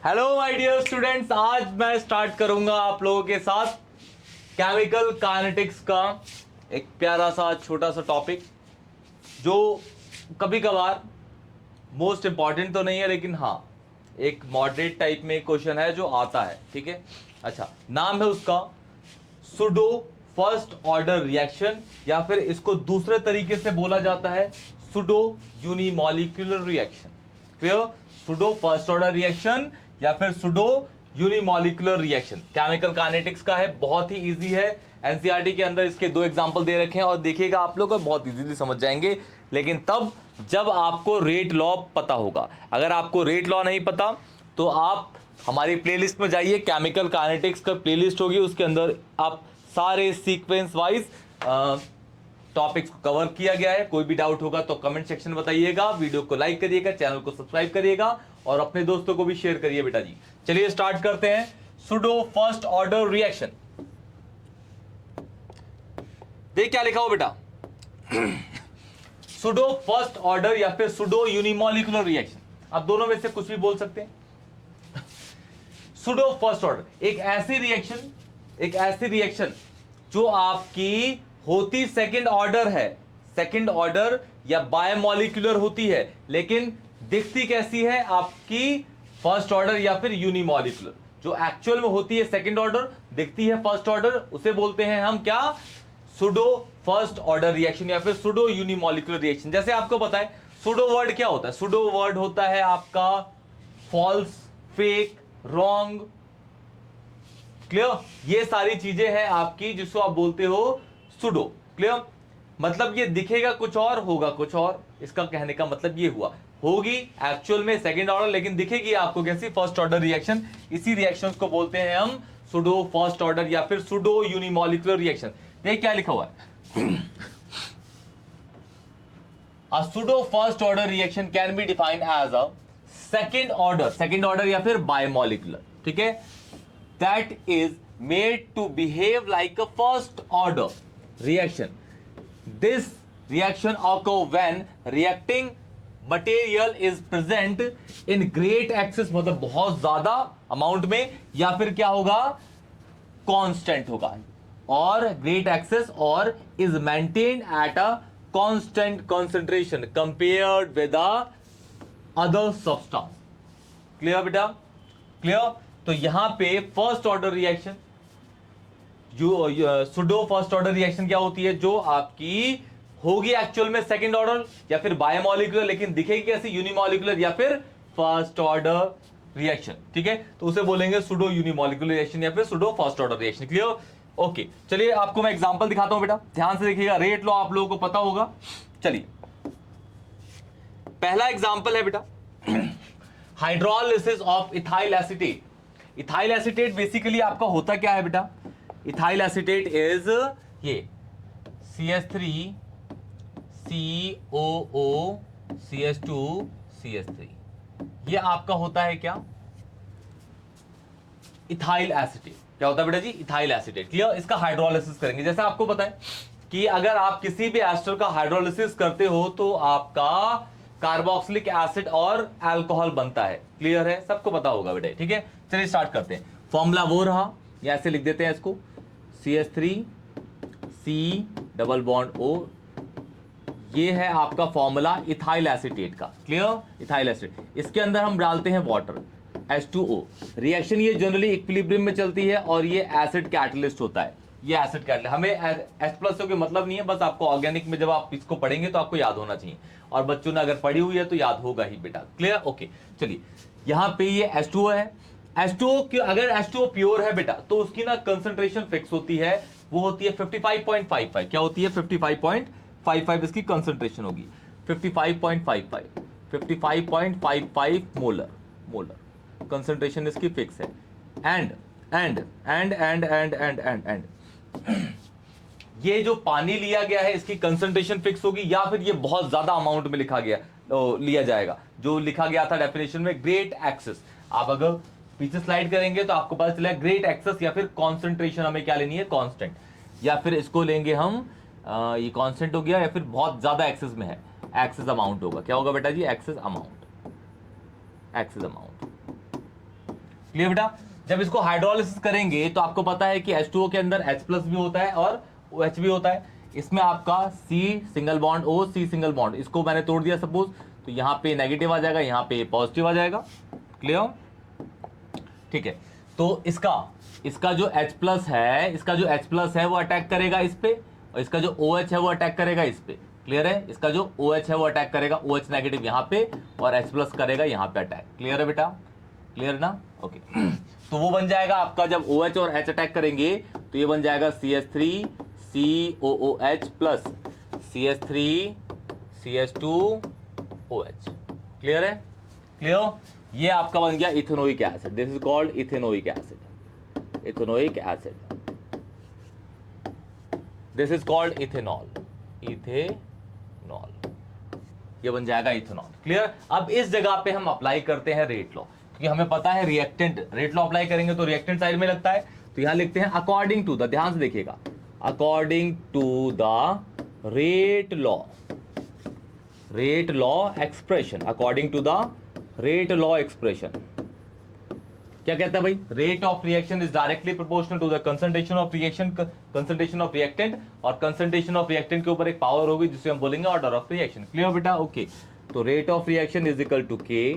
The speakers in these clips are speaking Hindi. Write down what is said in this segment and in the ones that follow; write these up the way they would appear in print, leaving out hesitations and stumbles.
हेलो माय डियर स्टूडेंट्स, आज मैं स्टार्ट करूंगा आप लोगों के साथ केमिकल काइनेटिक्स का एक प्यारा सा छोटा सा टॉपिक जो कभी कभार मोस्ट इंपॉर्टेंट तो नहीं है, लेकिन हाँ एक मॉडरेट टाइप में क्वेश्चन है जो आता है। ठीक है, अच्छा, नाम है उसका सुडो फर्स्ट ऑर्डर रिएक्शन, या फिर इसको दूसरे तरीके से बोला जाता है pseudo unimolecular reaction. Clear? Pseudo first order reaction या फिर pseudo unimolecular reaction chemical kinetics का है, बहुत ही इजी है। एनसीईआरटी के अंदर इसके दो एग्जांपल दे रखे हैं और देखिएगा आप लोग बहुत इजीली समझ जाएंगे, लेकिन तब जब आपको रेट लॉ पता होगा। अगर आपको रेट लॉ नहीं पता तो आप हमारी प्लेलिस्ट में जाइए, केमिकल काइनेटिक्स का प्लेलिस्ट होगी, उसके अंदर आप सारे सीक्वेंस वाइज टॉपिक्स को कवर किया गया है। कोई भी डाउट होगा तो कमेंट सेक्शन में बताइएगा, वीडियो को लाइक करिएगा, चैनल को सब्सक्राइब करिएगा और अपने दोस्तों को भी शेयर करिए बेटा जी। चलिए स्टार्ट करते हैं सुडो फर्स्ट ऑर्डर रिएक्शन। देख क्या लिखा हो बेटा, सुडो फर्स्ट ऑर्डर या फिर सुडो यूनिमॉलिक्यूलर रिएक्शन, आप दोनों में से कुछ भी बोल सकते हैं। सुडो फर्स्ट ऑर्डर एक ऐसी रिएक्शन जो आपकी होती सेकंड ऑर्डर है, सेकंड ऑर्डर या बायोमॉलिक्यूलर होती है, लेकिन दिखती कैसी है आपकी फर्स्ट ऑर्डर या फिर यूनिमॉलिक्यूलर। जो एक्चुअल में होती है सेकंड ऑर्डर, दिखती है फर्स्ट ऑर्डर, उसे बोलते हैं हम क्या? सुडो फर्स्ट ऑर्डर रिएक्शन या फिर सुडो यूनिमॉलिक्यूलर रिएक्शन। जैसे आपको पता है सुडो वर्ड क्या होता है? सुडो वर्ड होता है आपका फॉल्स, फेक, रॉन्ग। क्लियर? ये सारी चीजें हैं आपकी जिसको आप बोलते हो सुडो। क्लियर? मतलब ये दिखेगा कुछ और, होगा कुछ और। इसका कहने का मतलब ये हुआ, होगी एक्चुअल में सेकंड ऑर्डर लेकिन दिखेगी आपको कैसी? First order reaction. इसी रिएक्शंस को बोलते हैं हम सुडो फर्स्ट ऑर्डर या फिर सुडो यूनिमॉलिक्यूलर रिएक्शन। देख क्या लिखा हुआ है, a pseudo first order reaction can be defined as a second order या फिर bimolecular, ठीक है, that is made to behave like a first order reaction. This reaction occur when reacting material is present in great excess, मतलब बहुत ज्यादा अमाउंट में, या फिर क्या होगा? कांस्टेंट होगा, और ग्रेट एक्सेस, और is maintain at a constant concentration compared with other substance. Clear बेटा? क्लियर? तो यहां पे फर्स्ट ऑर्डर रिएक्शन, जो सुडो फर्स्ट ऑर्डर रिएक्शन क्या होती है? जो आपकी होगी एक्चुअल में सेकंड ऑर्डर या फिर बायोमॉलिक्यूलर, लेकिन दिखेगी कैसे? यूनिमॉलिक्यूलर या फिर फर्स्ट ऑर्डर रिएक्शन। ठीक है, तो उसे बोलेंगे सुडो यूनिमॉलिक्यूलर रिएक्शन या फिर pseudo first order reaction. Clear? Okay, चलिए आपको मैं एग्जांपल दिखाता हूं बेटा, ध्यान से देखिएगा। रेट लॉ आप लोगों को पता होगा। चलिए पहला एग्जांपल है बेटा, hydrolysis of ethyl acetate. Ethyl acetate basically आपका होता क्या है बेटा? इथाइल एसीटेट इज ये CH3 COO CH2 CH3, ये आपका होता है क्या? Ethyl acetate. क्या होता है बेटा जी? Ethyl acetate. क्लियर? इसका हाइड्रोलिसिस करेंगे। जैसे आपको पता है कि अगर आप किसी भी एस्टर का हाइड्रोलिसिस करते हो तो आपका कार्बोक्सिलिक एसिड और अल्कोहल बनता है। क्लियर है? सबको पता होगा बेटा। ठीक है, चलिए स्टार्ट करते हैं। फॉर्मूला वो रहा, या ऐसे लिख देते हैं इसको, CH3 C double bond O, ये है आपका फॉर्मूला इथाइल एसीटेट का। क्लियर? इथाइल एसीटेट, इसके अंदर हम डालते हैं वाटर, H2O। रिएक्शन ये जनरली इक्विलिब्रियम में चलती है और ये एसिड कैटलिस्ट होता है। ये एसिड कैटलिस्ट, हमें H+ के मतलब नहीं है, बस आपको ऑर्गेनिक में जब आप इसको पढ़ेंगे तो आपको याद होना चाहिए, और बच्चों ने अगर पढ़ी हुई है तो याद होगा ही बेटा। क्लियर? ओके, चलिए यहां पे ये H2O है। H2O की अगर H2O प्योर है बेटा तो उसकी ना कंसंट्रेशन फिक्स होती है, वो होती है 55.55। क्या होती है? 55.55 इसकी कंसंट्रेशन होगी। 55.55 मोलर कंसंट्रेशन इसकी फिक्स है। एंड ये जो पानी लिया गया है इसकी कंसंट्रेशन फिक्स होगी, या फिर ये बहुत ज्यादा अमाउंट में लिया जाएगा। जो लिखा गया था डेफिनेशन में ग्रेट एक्सेस, आप अगर पीछे स्लाइड करेंगे तो आपको पता चलेगा ग्रेट एक्सेस या फिर कॉन्सेंट्रेशन हमें क्या लेनी है? कांस्टेंट, या फिर इसको लेंगे हम ये कांस्टेंट हो गया, या फिर बहुत ज्यादा एक्सेस में है, एक्सेस अमाउंट होगा। क्या होगा बेटा जी? Excess amount. क्लियर बेटा। जब इसको हाइड्रोलिसिस करेंगे तो आपको पता है कि H2O के अंदर H प्लस भी होता है और OH भी होता है। इसमें आपका C single bond O, C single bond, इसको मैंने तोड़ दिया सपोज, तो यहाँ पे नेगेटिव आ जाएगा, यहाँ पे पॉजिटिव आ जाएगा। क्लियर, ठीक है। तो इसका जो H प्लस है, इसका जो H प्लस है वो अटैक करेगा इस पे, और इसका जो OH है वो अटैक करेगा इस पे। क्लियर है, इसका जो OH है वो अटैक करेगा, OH नेगेटिव यहाँ पे, और H प्लस करेगा यहाँ पे अटैक। क्लियर है बेटा, क्लियर ना, ओके। तो वो बन जाएगा आपका, जब OH और H अटैक करेंगे तो ये बन जाएगा CH3 COOH plus CH3 CH2 OH। Clear है, क्लियर। ये आपका बन गया ethanoic acid, this is called ethanoic acid, ethanoic acid, this is called ethanol, ethanol, ये बन जाएगा इथेनॉल। क्लियर। अब इस जगह पे हम अप्लाई करते हैं रेट लॉ, क्योंकि हमें पता है रिएक्टेंट, रेट लॉ अप्लाई करेंगे तो रिएक्टेंट साइड में लगता है, तो यहां लिखते हैं अकॉर्डिंग टू द, ध्यान से देखिएगा, according to the rate law, rate law expression, according to the rate law expression. क्या कहता है भाई, rate of reaction is directly proportional to the concentration of reaction, concentration of reactant, और कंसंट्रेशन ऑफ रिएक्टेंट के ऊपर एक पावर होगी जिसे हम बोलेंगे ऑर्डर ऑफ रिएक्शन। क्लियर बेटा, ओके। तो rate of reaction is equal to K,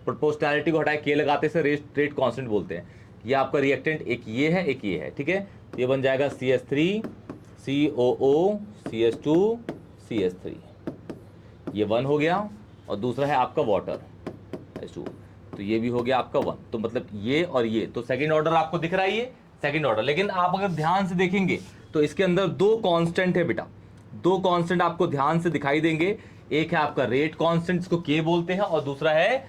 proportionality को हटाए के लगाते से रेट कांस्टेंट बोलते हैं। ये आपका रिएक्टेंट एक ये है, एक ये है, ठीक है। ये बन जाएगा CH3 COO CH2 CH3, ये 1 हो गया, और दूसरा है आपका वाटर H2, तो ये भी हो गया आपका 1। तो मतलब ये और ये, तो सेकंड ऑर्डर आपको दिख रहा है, ये सेकंड ऑर्डर। लेकिन आप अगर ध्यान से देखेंगे तो इसके अंदर दो कांस्टेंट है बेटा, दो कांस्टेंट आपको ध्यान से दिखाई देंगे। एक है आपका रेट कांस्टेंट, जिसको K बोलते हैं, और दूसरा है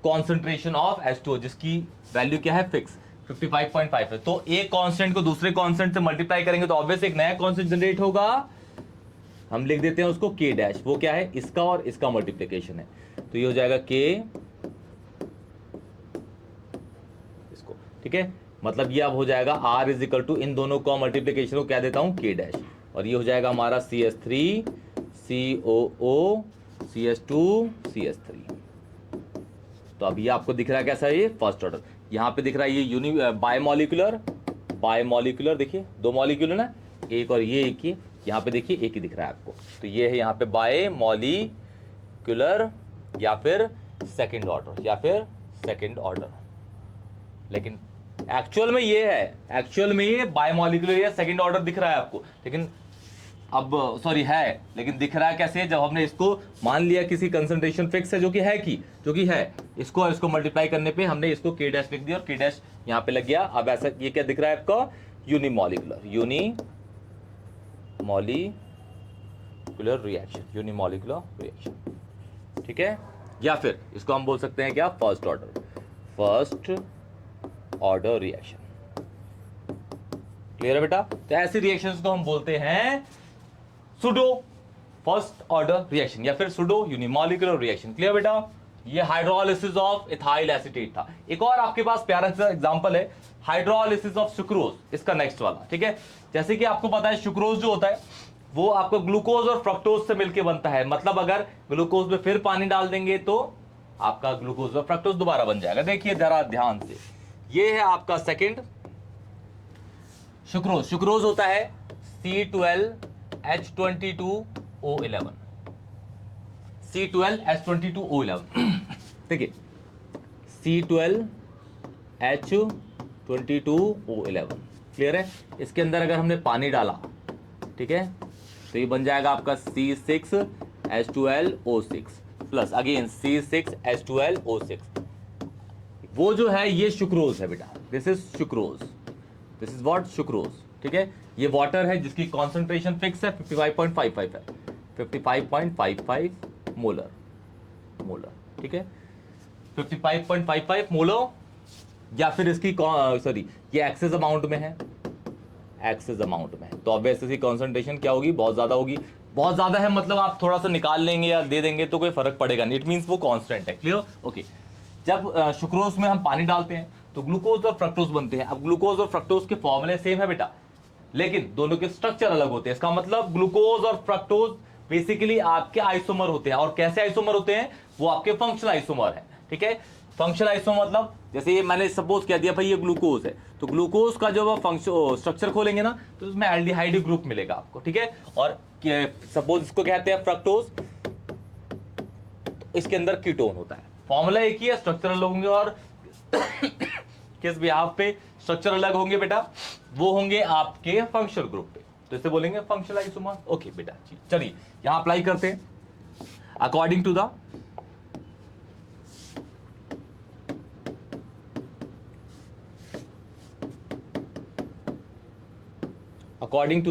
कॉन्सेंट्रेशन ऑफ H2O, जिसकी वैल्यू क्या है, फिक्स 55.5 है। तो एक कांस्टेंट को दूसरे कांस्टेंट से मल्टीप्लाई करेंगे तो ऑब्वियस एक नया कांस्टेंट जनरेट होगा, हम लिख देते हैं उसको K डैश। वो क्या है, इसका और इसका मल्टीप्लिकेशन है, तो ये हो जाएगा K इसको, ठीक है। मतलब ये अब हो जाएगा R इज इक्वल टू, इन दोनों का मल्टीप्लिकेशन को क्या देता हूं, K डैश, और ये हो जाएगा हमारा CH3 COO CH2 CH3। तो अब ये आपको दिख रहा है कैसा है, ये फर्स्ट ऑर्डर। यहाँ पे दिख रहा है ये बायोमोलिकुलर, बायोमोलिकुलर, देखिए दो मॉलिक्यूल है ना, एक और ये एक ही, यहाँ पे देखिए एक ही दिख रहा है आपको, तो ये है यहाँ पे बायोमोलिकुलर या फिर सेकंड ऑर्डर, या फिर सेकंड ऑर्डर। लेकिन एक्चुअल में ये है, एक्चुअल में ये बायोमोलिकुलर या सेकंड ऑर्डर दिख रहा है आपको, लेकिन अब सॉरी है, लेकिन दिख रहा है कैसे, जब हमने इसको मान लिया किसी कंसंट्रेशन फिक्स है, जो कि है इसको मल्टीप्लाई करने पे हमने इसको K डैश लिख दिया, और K डैश यहाँ पे लग गया। अब ऐसा ये क्या दिख रहा है आपका, unimolecular, unimolecular reaction, unimolecular reaction, ठीक है। या फिर इसको हम बोल सकते हैं क्या, फर्स्ट ऑर्डर रिएक्शन। क्लियर है बेटा। तो ऐसे रिएक्शंस को हम बोलते हैं सुडो फर्स्ट ऑर्डर रिएक्शन, या फिर सुडो यूनिमोलिकुलर रिएक्शन। क्लियर बेटा। ये हाइड्रोलिसिस ऑफ इथाइल एसीटेट था। एक और आपके पास प्यारा सा एग्जांपल है, हाइड्रोलिसिस ऑफ सुक्रोज, इसका नेक्स्ट वाला, ठीक है। जैसे कि आपको पता है सुक्रोज जो होता है वो आपको ग्लूकोज और फ्रक्टोज से मिलकर बनता है। मतलब अगर ग्लूकोज में फिर पानी डाल देंगे तो आपका ग्लूकोज और फ्रक्टोज दोबारा बन जाएगा। देखिए जरा ध्यान से, ये है आपका सेकंड सुक्रोज। सुक्रोज होता है C12H22O11, C12H22O11। देखिए C12H22O11, क्लियर है। इसके अंदर अगर हमने पानी डाला, ठीक है, तो ये बन जाएगा आपका C6H12O6 प्लस अगेन C6H12O6। वो जो है ये सुक्रोज है बेटा, this is sucrose, this is what, sucrose, ठीक है। ये वाटर है जिसकी कॉन्सेंट्रेशन फिक्स है, 55.55 है, 55.55 मोलर, ठीक है, 55.55 मोलर। या फिर इसकी सॉरी ये एक्सेस अमाउंट में है, एक्सेस अमाउंट में है, तो ऑब्वियसली इसकी कॉन्सेंट्रेशन क्या होगी, बहुत ज्यादा होगी। बहुत ज्यादा है मतलब आप थोड़ा सा निकाल लेंगे या दे देंगे तो कोई फर्क पड़ेगा नहीं, इट मींस वो कांस्टेंट है। Clear, okay. जब सुक्रोज में हम पानी डालते हैं तो ग्लूकोज और फ्रक्टोज बनते हैं। अब ग्लूकोज और फ्रक्टोज के फॉर्मूले सेम है बेटा, लेकिन दोनों के स्ट्रक्चर अलग होते हैं। इसका मतलब ग्लूकोज और फ्रक्टोज बेसिकली आपके आइसोमर होते हैं। और कैसे आइसोमर होते हैं, वो आपके फंक्शनल आइसोमर है, ठीक है। फंक्शनल आइसोमर मतलब जैसे ये मैंने सपोज कह दिया भाई ये ग्लूकोज है, तो ग्लूकोज का जो फंक्शन स्ट्रक्चर खोलेंगे ना तो उसमें एल्डिहाइड ग्रुप मिलेगा आपको, ठीक है। और सपोज इसको कहते हैं फ्रक्टोज, तो इसके अंदर कीटोन होता है। फॉर्मूला एक ही है, स्ट्रक्चर अलग होंगे और किस बिहाफ पे स्ट्रक्चर अलग होंगे बेटा, वो होंगे आपके फंक्शनल ग्रुप पे, तो इसे बोलेंगे फंक्शनल आइसोमर। ओके बेटा, चलिए यहां अप्लाई करते हैं। According to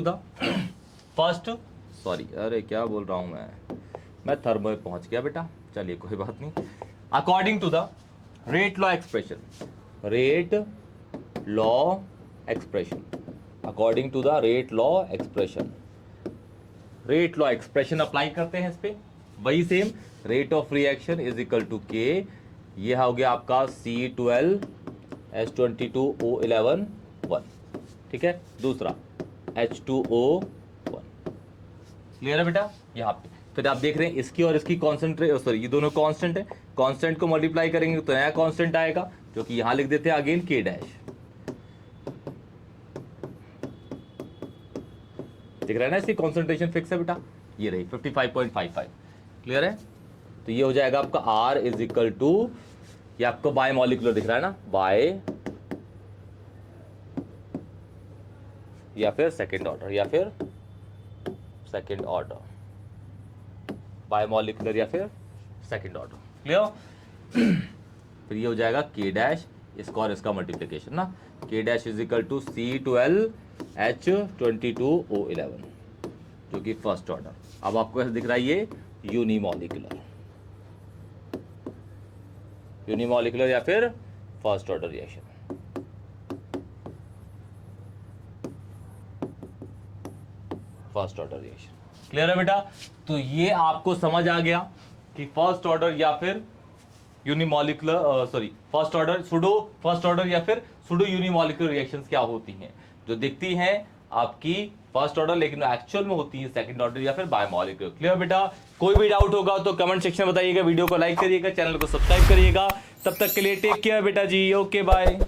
the first, sorry अरे क्या बोल रहा हूं मैं थर्मो में पहुंच गया बेटा, चलिए कोई बात नहीं। According to the rate law expression, rate law expression, according to the rate law expression, rate law expression apply करते हैं इस पे, वही same, rate of reaction is equal to K, ये हो गया आपका C12H22O11 1, ठीक है। दूसरा H2O1, क्लियर है बेटा यहाँ पे। फिर आप देख रहे हैं इसकी और इसकी कॉन्सेंट्रेट, सॉरी ये दोनों कांस्टेंट है, कांस्टेंट को मल्टीप्लाई करेंगे तो नया कांस्टेंट आएगा, जो कि यहां लिख देते हैं अगेन K डैश, दिख रहा है ना, इसकी कॉन्सेंट्रेशन फिक्स है बेटा, ये रही 55.55, क्लियर है। तो ये हो जाएगा आपका R इज इक्वल टू, ये आपको बाय मॉलिक्यूलर दिख रहा है ना, बाय या फिर सेकेंड ऑर्डर, या फिर सेकेंड ऑर्डर, बाय मॉलिक्यूलर या फिर सेकेंड ऑर्डर, क्लियर। फिर ये हो जाएगा K डैश, इसका और इसका मल्टीप्लिकेशन ना, K dash is equal to C12H22O11, जो कि फर्स्ट ऑर्डर। अब आपको ऐसे दिख रहा है ये यूनिमॉलिक्यूलर, यूनिमॉलिक्यूलर या फिर first order reaction, first order reaction, clear है बेटा। तो ये आपको समझ आ गया कि फर्स्ट ऑर्डर या फिर unimolecular, sorry first order pseudo first order या फिर सुडो यूनिमॉलिक्यूलर रिएक्शंस क्या होती हैं, जो दिखती हैं आपकी फर्स्ट ऑर्डर लेकिन एक्चुअल में होती है सेकंड ऑर्डर या फिर बायमॉलिक्यूलर। क्लियर बेटा। कोई भी डाउट होगा तो कमेंट सेक्शन में बताइएगा, वीडियो को लाइक करिएगा, चैनल को सब्सक्राइब करिएगा। तब तक के लिए टेक केयर बेटा जी, ओके बाय।